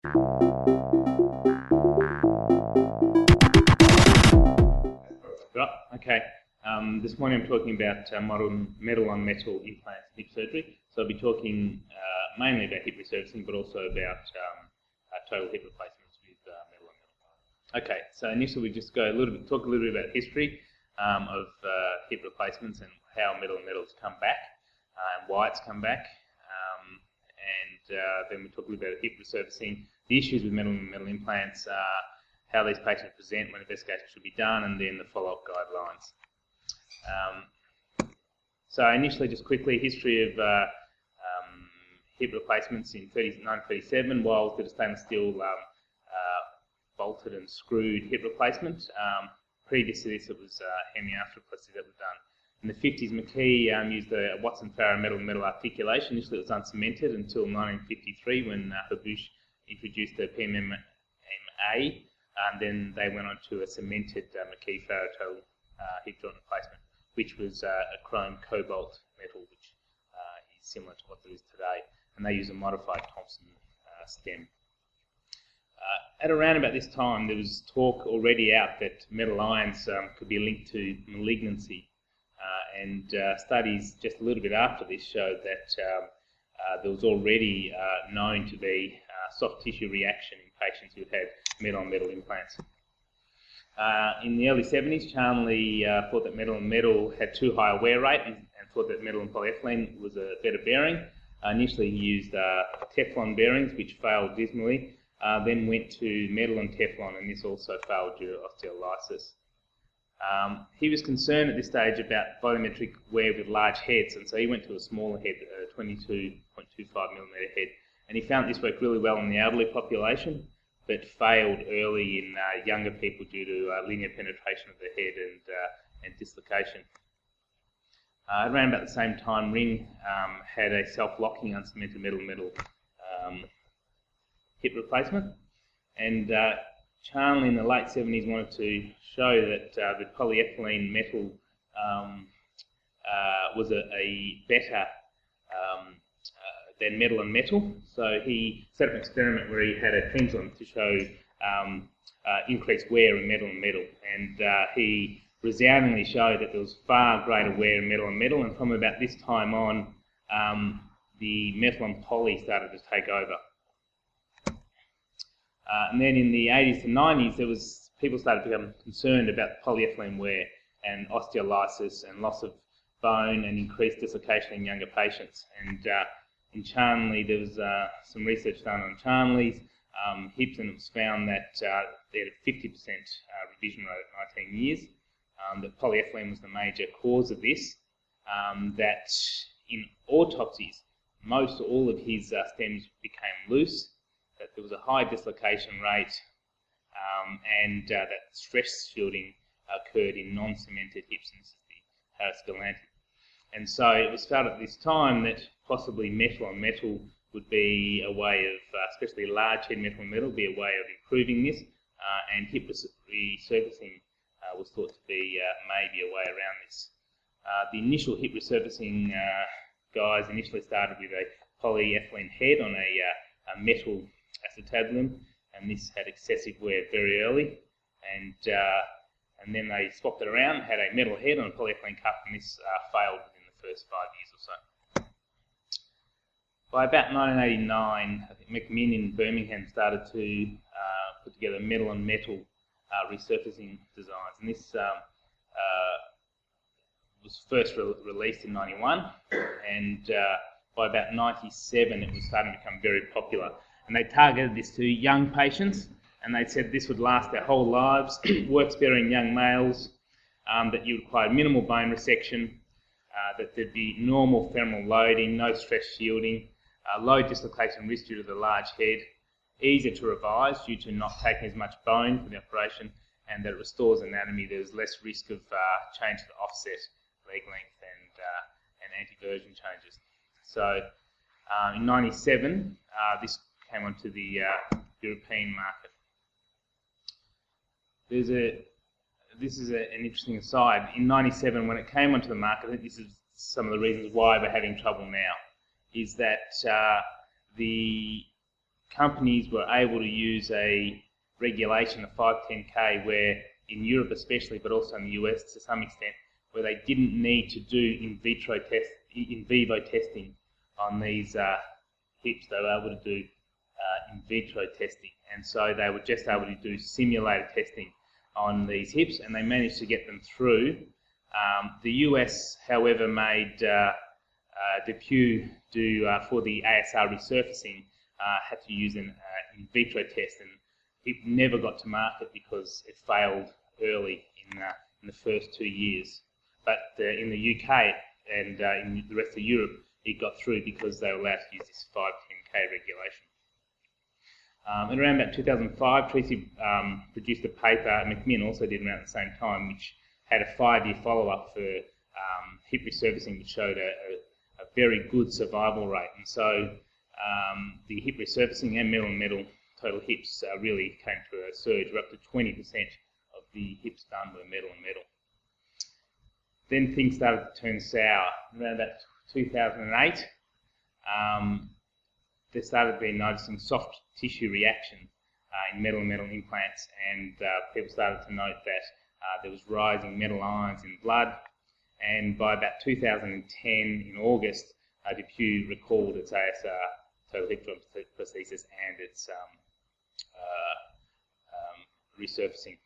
Right, okay. This morning I'm talking about modern metal-on-metal implants and hip surgery. So I'll be talking mainly about hip resurfacing, but also about total hip replacements with metal-on-metal. Okay, so initially we just talk a little bit about history of hip replacements and how metal-on-metal's come back and why it's come back. Then we talk a little bit about hip resurfacing, the issues with metal-on-metal implants, how these patients present, when investigation should be done, and then the follow-up guidelines. So initially, just quickly, history of hip replacements in 1937. Wiles did a stainless steel bolted and screwed hip replacement. Previous to this, it was hemiarthroplasty that was done. In the 50s, McKee used the Watson-Farrow metal-metal articulation. Initially, it was uncemented until 1953 when Habush introduced the PMMA, and then they went on to a cemented McKee-Farrow total hip joint replacement, which was a chrome cobalt metal, which is similar to what there is today, and they use a modified Thompson stem. At around about this time, there was talk already out that metal ions could be linked to malignancy. And studies just a little bit after this showed that there was already known to be soft tissue reaction in patients who had metal-on-metal implants. In the early 70s, Charnley thought that metal-on-metal had too high a wear rate and thought that metal and polyethylene was a better bearing. Initially, he used Teflon bearings, which failed dismally, then went to metal and Teflon, and this also failed due to osteolysis. He was concerned at this stage about volumetric wear with large heads, and so he went to a smaller head, a 22.25mm head, and he found this worked really well in the elderly population, but failed early in younger people due to linear penetration of the head and dislocation. Around about the same time, Ring had a self-locking uncemented metal-metal hip replacement, and Charnley in the late 70s wanted to show that the polyethylene metal was a better than metal and metal. So he set up an experiment where he had a pendulum to show increased wear in metal and metal, and he resoundingly showed that there was far greater wear in metal and metal, and from about this time on, the metal and poly started to take over. And then in the 80s to 90s, people started to become concerned about polyethylene wear and osteolysis and loss of bone and increased dislocation in younger patients. And in Charnley, there was some research done on Charnley's hips, and it was found that they had a 50% revision rate at 19 years, that polyethylene was the major cause of this, that in autopsies, most all of his stems became loose, that there was a high dislocation rate, and that stress shielding occurred in non-cemented hips, and this is the Harris Galanti. And so it was felt at this time that possibly metal-on-metal would be a way of, especially large head metal-on-metal, be a way of improving this, and hip resurfacing was thought to be maybe a way around this. The initial hip resurfacing guys initially started with a polyethylene head on a metal acetabulum, and this had excessive wear very early, and then they swapped it around, had a metal head on a polyethylene cup, and this failed within the first 5 years or so. By about 1989, I think McMinn in Birmingham started to put together metal-on-metal resurfacing designs, and this was first released in 91, and by about 97 it was starting to become very popular. And they targeted this to young patients, and they said this would last their whole lives, works better in young males, that you require minimal bone resection, that there'd be normal femoral loading, no stress shielding, low dislocation risk due to the large head, easier to revise due to not taking as much bone for the operation, and that it restores anatomy. There's less risk of change to the offset, leg length, and anti-version changes. So in 97, this came onto the European market. This is an interesting aside. In 97, when it came onto the market, I think this is some of the reasons why we're having trouble now, is that the companies were able to use a regulation of 510K, where in Europe especially, but also in the US to some extent, where they didn't need to do in vivo testing on these hips. They were able to do in vitro testing, and so they were just able to do simulated testing on these hips, and they managed to get them through. The US, however, made DePuy do for the ASR resurfacing, had to use an in vitro test, and it never got to market because it failed early in the first 2 years. But in the UK and in the rest of Europe, it got through because they were allowed to use this 510K regulation. And around about 2005, Tracy produced a paper, McMinn also did around at the same time, which had a 5-year follow-up for hip resurfacing, which showed a very good survival rate. And so the hip resurfacing and metal-on-metal total hips really came to a surge, where up to 20% of the hips done were metal-on-metal. Then things started to turn sour. Around about 2008, there started being noticing soft tissue reaction in metal-on-metal implants, and people started to note that there was rising metal ions in blood. And by about 2010, in August, DePuy recalled its ASR total hip joint prosthesis and its resurfacing.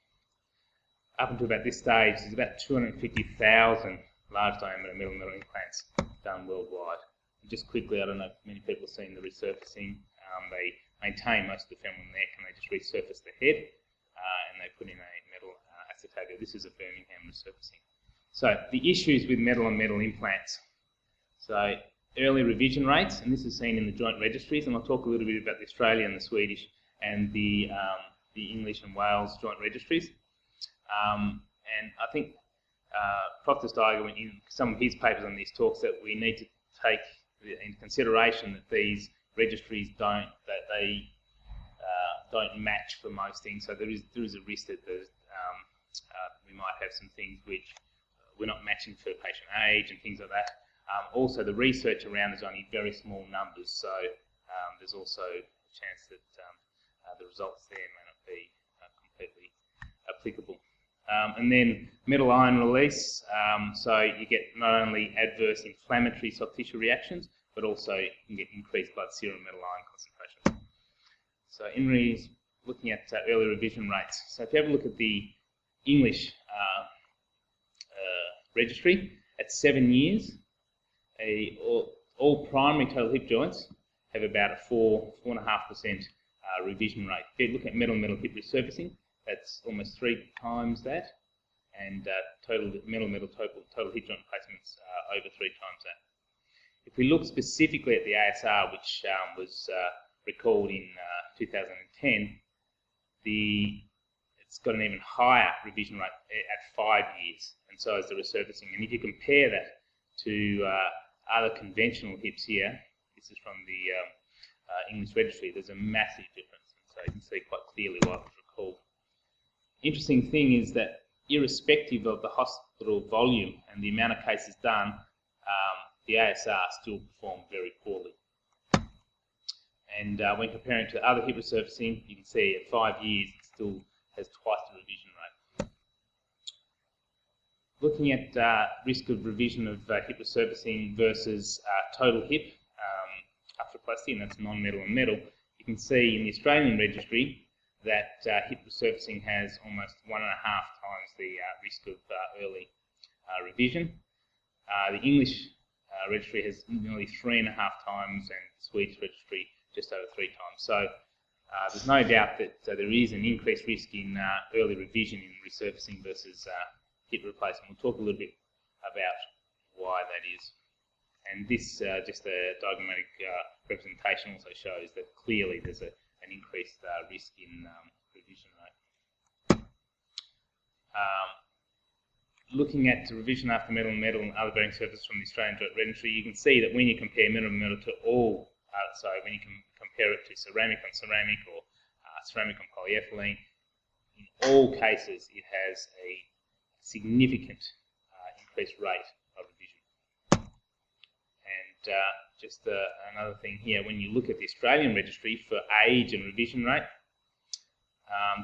Up until about this stage, there's about 250,000 large diameter metal-on-metal implants done worldwide. And just quickly, I don't know if many people have seen the resurfacing. They maintain most of the femoral neck, and they just resurface the head, and they put in a metal acetabular. This is a Birmingham resurfacing. So the issues with metal-on-metal implants. So early revision rates, and this is seen in the joint registries, and I'll talk a little bit about the Australian, the Swedish, and the English and Wales joint registries. And I think Prof. Steiger, in some of his papers on this, talks that we need to take into consideration that these registries don't match for most things. So there is a risk that we might have some things which we're not matching for patient age and things like that. Also, the research around is only very small numbers, so there's also a chance that the results there may not be completely applicable. And then metal ion release, so you get not only adverse inflammatory soft tissue reactions, but also you can get increased blood serum metal ion concentration. So in looking at early revision rates, so if you have a look at the English registry, at 7 years, all primary total hip joints have about a 4.5% revision rate. If you look at metal-metal hip resurfacing, that's almost 3 times that, and total metal-metal total hip joint replacements over 3 times that. If we look specifically at the ASR, which was recalled in 2010, it's got an even higher revision rate at 5 years, and so is the resurfacing. And if you compare that to other conventional hips here, this is from the English registry, there's a massive difference, and so you can see quite clearly why it was recalled. Interesting thing is that irrespective of the hospital volume and the amount of cases done, the ASR still perform very poorly. And when comparing to other hip resurfacing, you can see at 5 years it still has twice the revision rate. Looking at risk of revision of hip resurfacing versus total hip arthroplasty, and that's non-metal and metal, you can see in the Australian registry that hip resurfacing has almost 1.5 times the risk of early revision. The English registry has nearly 3.5 times, and the Swedish registry just over 3 times. So there's no doubt that there is an increased risk in early revision in resurfacing versus hip replacement. We'll talk a little bit about why that is. And this, just a diagrammatic representation, also shows that clearly there's an increased risk in revision rate. Looking at revision after metal-on-metal and other bearing surfaces from the Australian joint registry, you can see that when you compare metal-on-metal to all, when you can compare it to ceramic on ceramic or ceramic on polyethylene, in all cases it has a significant increased rate of revision. And just another thing here, when you look at the Australian registry for age and revision rate,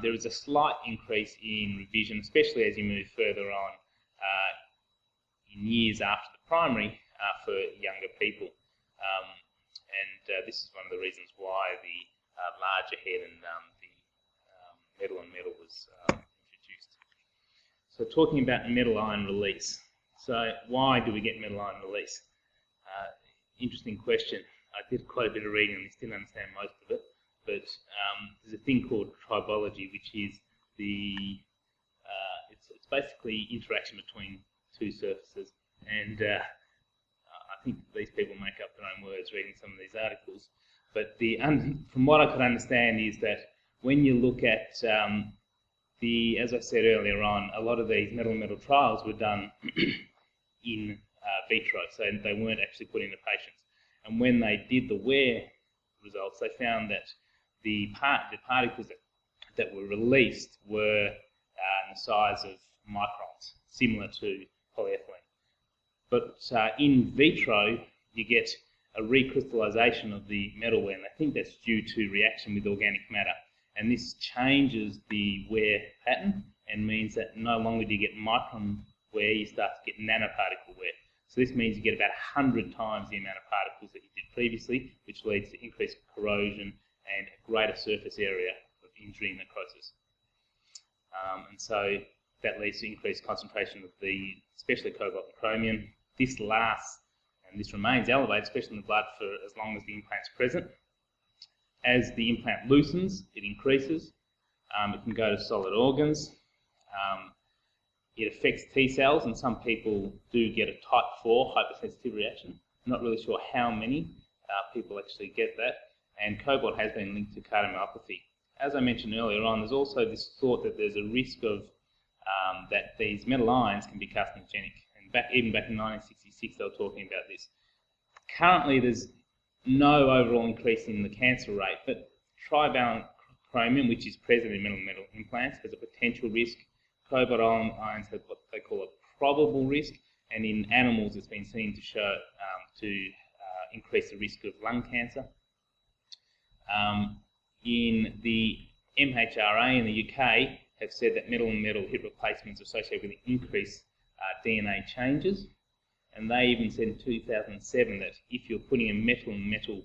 there is a slight increase in revision, especially as you move further on in years after the primary for younger people. And this is one of the reasons why the larger head and the metal on metal was introduced. So talking about metal ion release. So why do we get metal ion release? Interesting question. I did quite a bit of reading on this, didn't understand most of it, but there's a thing called tribology, which is it's basically interaction between two surfaces, and I think these people make up their own words reading some of these articles. But from what I could understand is that when you look at as I said earlier on, a lot of these metal-metal trials were done in vitro, so they weren't actually put into patients. And when they did the wear results, they found that the particles that were released were in the size of microns, similar to polyethylene. But in vitro, you get a recrystallization of the metal wear, and I think that's due to reaction with organic matter. And this changes the wear pattern and means that no longer do you get micron wear, you start to get nanoparticle wear. So this means you get about 100 times the amount of particles that you did previously, which leads to increased corrosion and a greater surface area of injury and necrosis. And so that leads to increased concentration of especially cobalt and chromium. This lasts and this remains elevated, especially in the blood, for as long as the implant's present. As the implant loosens, it increases. It can go to solid organs. It affects T cells, and some people do get a type 4 hypersensitivity reaction. I'm not really sure how many people actually get that. And cobalt has been linked to cardiomyopathy. As I mentioned earlier on, there's also this thought that there's a risk of that these metal ions can be carcinogenic. And even back in 1966, they were talking about this. Currently, there's no overall increase in the cancer rate, but trivalent chromium, which is present in metal-metal implants, has a potential risk. Cobalt ions have what they call a probable risk, and in animals, it's been seen to show increase the risk of lung cancer. In the MHRA in the UK have said that metal-on-metal hip replacements are associated with increased DNA changes, and they even said in 2007 that if you're putting a metal-on-metal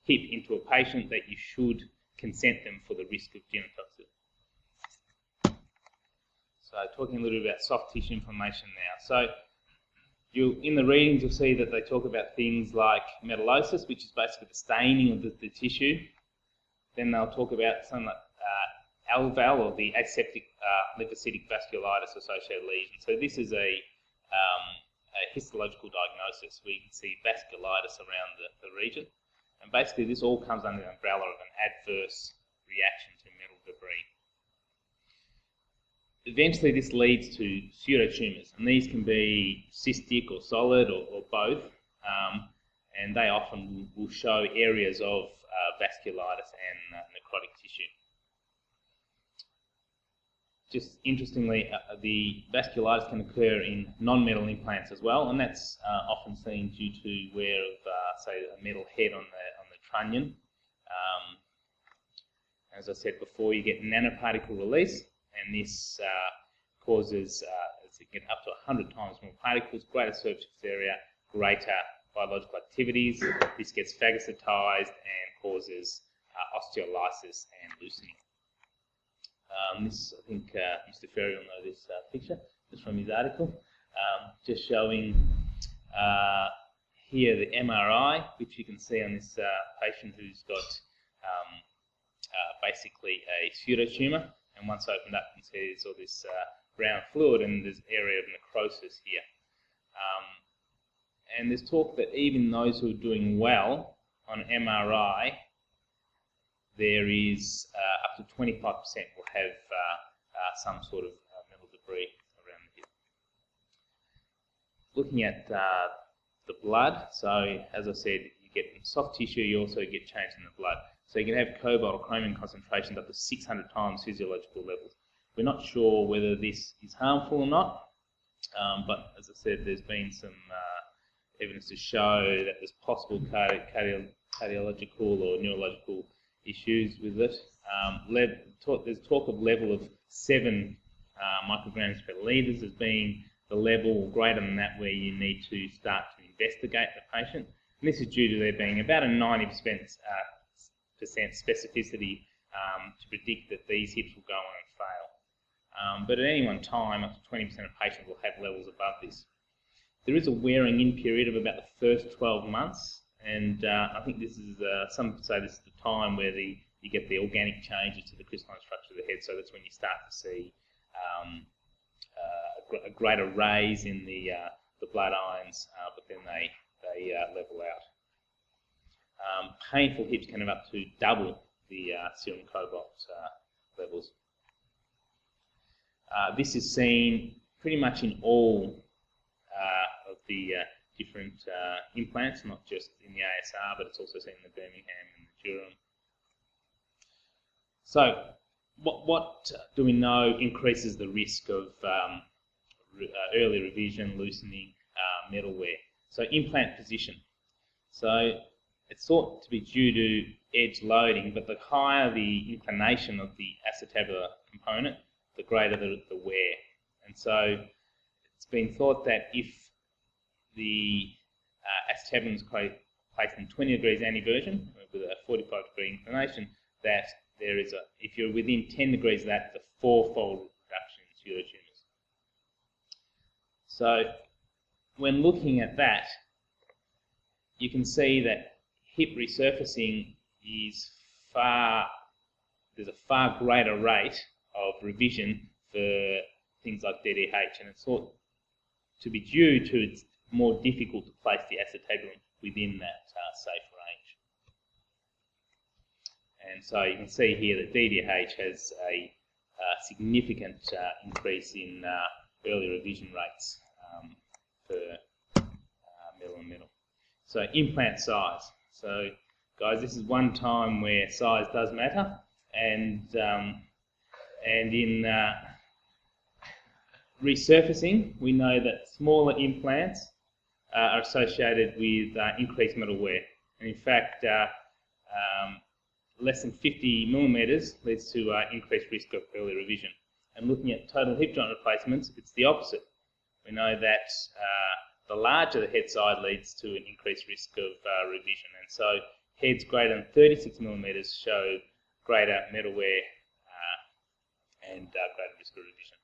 hip into a patient, that you should consent them for the risk of genotoxicity. So talking a little bit about soft tissue inflammation now. So in the readings, you'll see that they talk about things like metallosis, which is basically the staining of the tissue. Then they'll talk about something like ALVAL, or the aseptic lymphocytic vasculitis associated lesion. So this is a histological diagnosis where you can see vasculitis around the region. And basically this all comes under the umbrella of an adverse reaction to metal debris. Eventually this leads to pseudotumours, and these can be cystic or solid or both, and they often will show areas of vasculitis and necrotic tissue. Just interestingly, the vasculitis can occur in non-metal implants as well, and that's often seen due to wear of, say, a metal head on the trunnion. As I said before, you get nanoparticle release, and this causes, as you get up to 100 times more particles, greater surface area, greater biological activities. This gets phagocytized and causes osteolysis and loosening. This, I think Mr. Ferry will know this picture, just from his article, just showing here the MRI, which you can see on this patient who's got basically a pseudotumour, and once opened up, you can see there's all this brown fluid and there's area of necrosis here. And there's talk that even those who are doing well on MRI, there is up to 25% will have some sort of metal debris around the hip. Looking at the blood, so as I said, you get soft tissue, you also get change in the blood. So you can have cobalt or chromium concentrations up to 600 times physiological levels. We're not sure whether this is harmful or not, but as I said, there's been some evidence to show that there's possible cardiological or neurological issues with it. There's talk of level of 7 micrograms per litre as being the level greater than that where you need to start to investigate the patient. And this is due to there being about a 90% specificity to predict that these hips will go on and fail. But at any one time, up to 20% of patients will have levels above this. There is a wearing in period of about the first 12 months, and I think this is, some say this is the time where you get the organic changes to the crystalline structure of the head, so that's when you start to see a greater raise in the blood ions, but then they level out. Painful hips can have up to double the serum cobalt levels. This is seen pretty much in all of the different implants, not just in the ASR, but it's also seen in the Birmingham and the Durham. So, what do we know increases the risk of early revision, loosening, metal wear? So, implant position. So, it's thought to be due to edge loading, but the higher the inclination of the acetabular component, the greater the wear. And so, it's been thought that if the acetabulum is placed in 20 degrees anteversion with a 45 degree inclination, that there is if you're within 10 degrees of that, the 4-fold reduction in pseudotumors. So when looking at that, you can see that hip resurfacing is there's a far greater rate of revision for things like DDH, and it's thought to be due to it's more difficult to place the acetabulum within that safe range. And so you can see here that DDH has a significant increase in early revision rates for middle and middle. So implant size. So guys, this is one time where size does matter, and in resurfacing, we know that smaller implants are associated with increased metal wear. And in fact, less than 50 millimetres leads to increased risk of early revision. And looking at total hip joint replacements, it's the opposite. We know that the larger the head side leads to an increased risk of revision. And so heads greater than 36 millimetres show greater metal wear and greater risk of revision.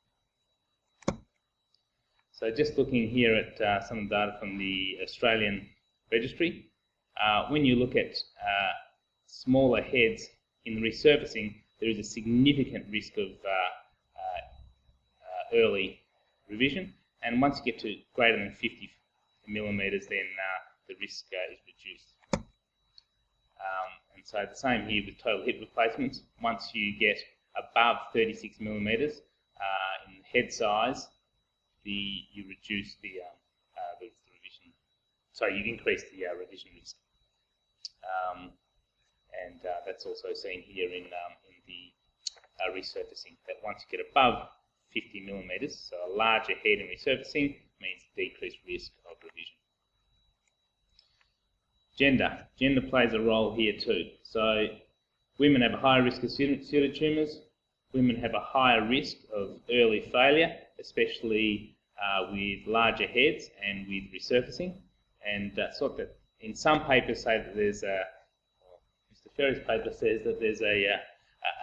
So just looking here at some of the data from the Australian Registry, when you look at smaller heads in the resurfacing, there is a significant risk of early revision, and once you get to greater than 50 millimetres, then the risk is reduced. And so the same here with total hip replacements. Once you get above 36 millimetres in head size, you reduce the revision. Sorry, you increase the revision risk, and that's also seen here in the resurfacing. That once you get above 50 millimetres, so a larger head in resurfacing means decreased risk of revision. Gender plays a role here too. So women have a higher risk of pseudotumors. Women have a higher risk of early failure, especially with larger heads and with resurfacing. And sort that in some papers say that there's Mr. Ferry's paper says that there's a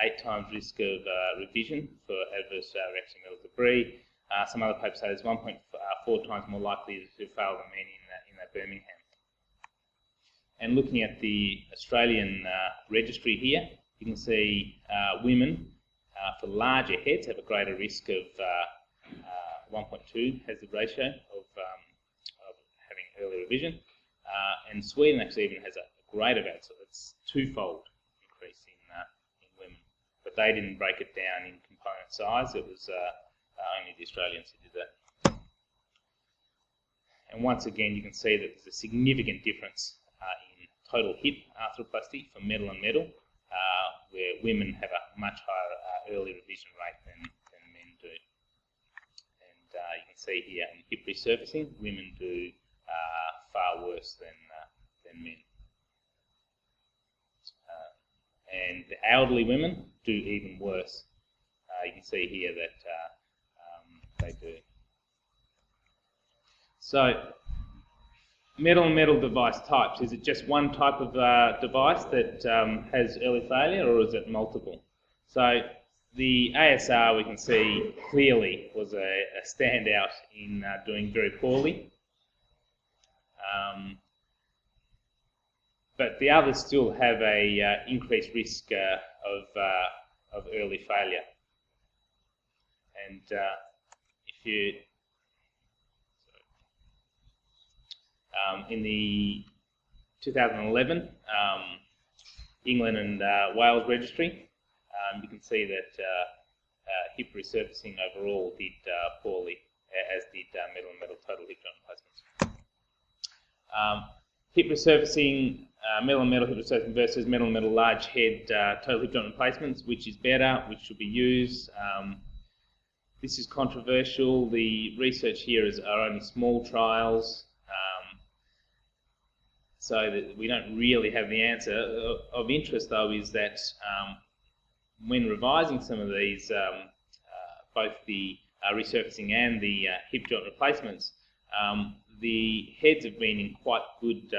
8 times risk of revision for adverse reaction metal debris. Some other papers say there's 1.4 times more likely to fail than men in that Birmingham. And looking at the Australian registry here, you can see women for larger heads have a greater risk of 1.2 hazard ratio of having early revision, and Sweden actually even has a greater value, so it's 2-fold increase in women. But they didn't break it down in component size. It was only the Australians who did that. And once again, you can see that there's a significant difference in total hip arthroplasty for metal and metal, where women have a much higher early revision rate than men do. And you can see here in hip resurfacing, women do far worse than men. And the elderly women do even worse. You can see here that they do. So, metal device types. Is it just one type of device that has early failure, or is it multiple? So, the ASR, we can see clearly, was a standout in doing very poorly. But the others still have a increased risk of early failure. And if you in the 2011 England and Wales Registry, you can see that hip resurfacing overall did poorly, as did metal total hip joint replacements. Hip resurfacing, metal hip resurfacing versus metal large head total hip joint replacements, which is better, which should be used. This is controversial. The research here are only small trials, so that we don't really have the answer. Of interest, though, is that when revising some of these, both the resurfacing and the hip joint replacements, the heads have been in quite good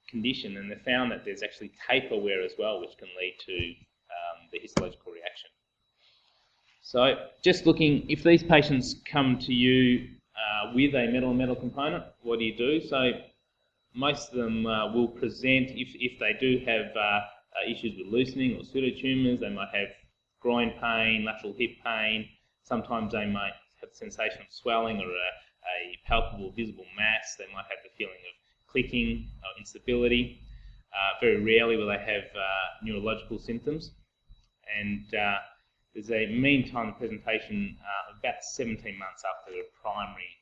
condition, and they found that there's actually taper wear as well, which can lead to the histological reaction. So just looking, if these patients come to you with a metal component, what do you do? So most of them will present, if they do have issues with loosening or pseudotumours, they might have groin pain, lateral hip pain. Sometimes they might have the sensation of swelling or a palpable visible mass. They might have the feeling of clicking or instability. Very rarely will they have neurological symptoms. And there's a mean time of presentation of about 17 months after the primary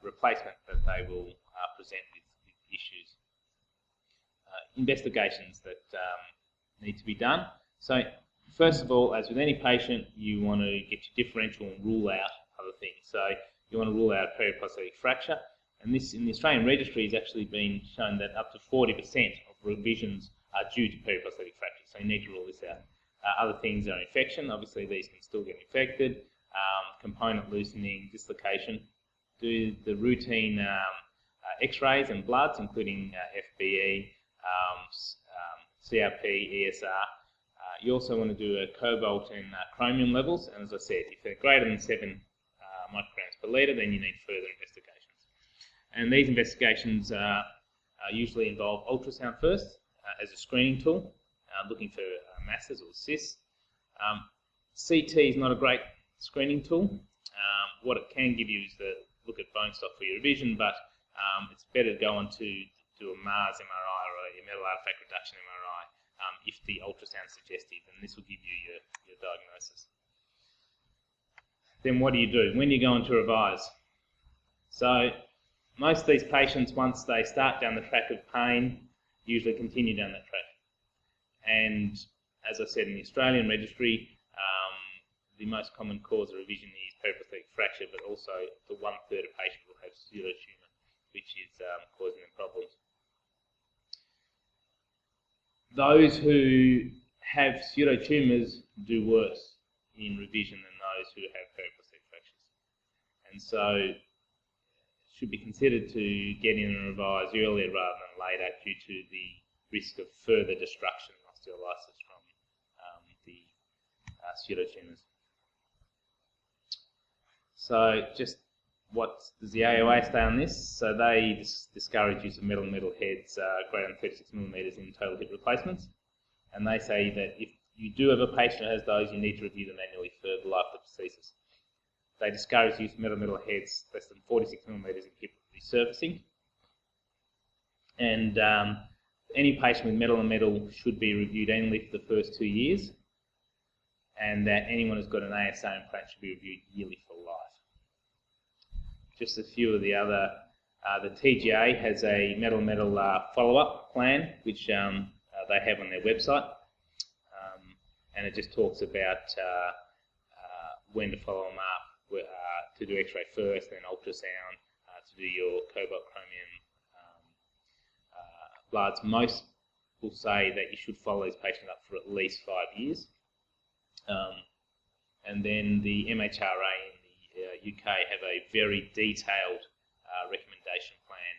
replacement that they will present with issues. Investigations that need to be done. So first of all, as with any patient, you want to get your differential and rule out other things. So you want to rule out periprosthetic fracture, and this in the Australian registry has actually been shown that up to 40% of revisions are due to periprosthetic fracture, so you need to rule this out. Other things are infection. Obviously these can still get infected, component loosening, dislocation. Do the routine x-rays and bloods, including FBE, CRP, ESR. You also want to do a cobalt and chromium levels, and as I said, if they're greater than 7 micrograms per litre, then you need further investigations. And these investigations usually involve ultrasound first as a screening tool, looking for masses or cysts. CT is not a great screening tool. What it can give you is the look at bone stock for your revision, but it's better to go on to do a Mars MRI or a metal artifact reduction MRI if the ultrasound is suggestive, and this will give you your diagnosis. Then what do you do when you go on to revise? So most of these patients, once they start down the track of pain, usually continue down that track. And as I said, in the Australian registry, the most common cause of revision is periprosthetic fracture, but also the 1/3 of patients will have pseudotumour, which is causing them problems. Those who have pseudotumours do worse in revision than those who have periprosthetic fractures. And so it should be considered to get in and revise earlier rather than later due to the risk of further destruction and osteolysis from the pseudotumours. So just what does the AOA say on this? So they discourage use of metal heads greater than 36 millimetres in total hip replacements. And they say that if you do have a patient who has those, you need to review them annually for the life of the prosthesis. They discourage use of metal heads less than 46 millimetres in hip resurfacing. And any patient with metal should be reviewed annually for the first 2 years. And that anyone who's got an ASA implant should be reviewed yearly for life. Just a few of the other, the TGA has a metal follow-up plan, which they have on their website, and it just talks about when to follow them up, to do X-ray first, then ultrasound, to do your cobalt chromium bloods. Most will say that you should follow these patients up for at least 5 years. And then the MHRA in the UK have a very detailed recommendation plan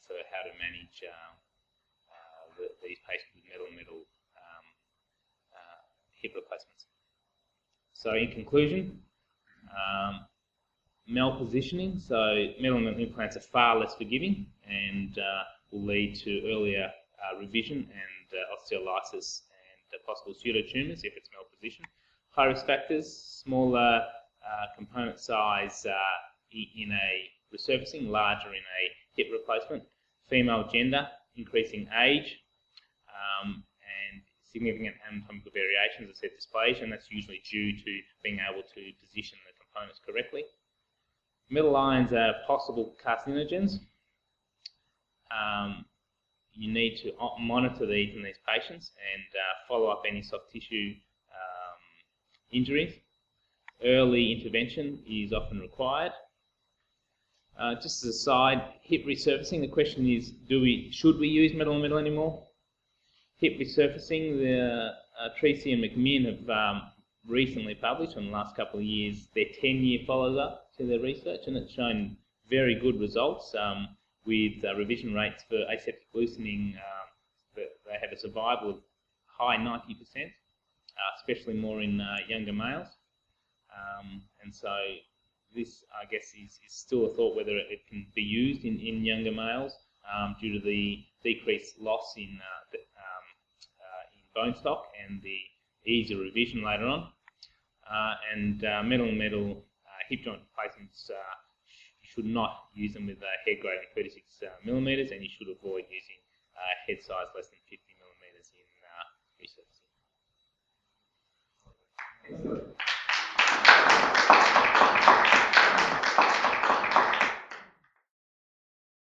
for how to manage these patients with metal-on-metal hip replacements. So in conclusion, malpositioning, so metal-on-metal implants are far less forgiving and will lead to earlier revision and osteolysis and possible pseudotumours if it's malpositioned. High risk factors, smaller component size in a resurfacing, larger in a hip replacement. Female gender, increasing age, and significant anatomical variations, as I said, dysplasia, and that's usually due to being able to position the components correctly. Metal ions are possible carcinogens. You need to monitor these in these patients and follow up any soft tissue injuries. Early intervention is often required. Just as a side, hip resurfacing, the question is, should we use metal-on-metal anymore? Hip resurfacing, Treacy and McMinn have recently published in the last couple of years their 10-year follow-up to their research, and it's shown very good results with revision rates for aseptic loosening. They have a survival of high 90%, especially more in younger males. And so this, I guess, is still a thought whether it can be used in younger males due to the decreased loss in bone stock and the ease of revision later on. And metal-on-metal hip joint replacements, you should not use them with a head greater than 36 millimeters, and you should avoid using head size less than 50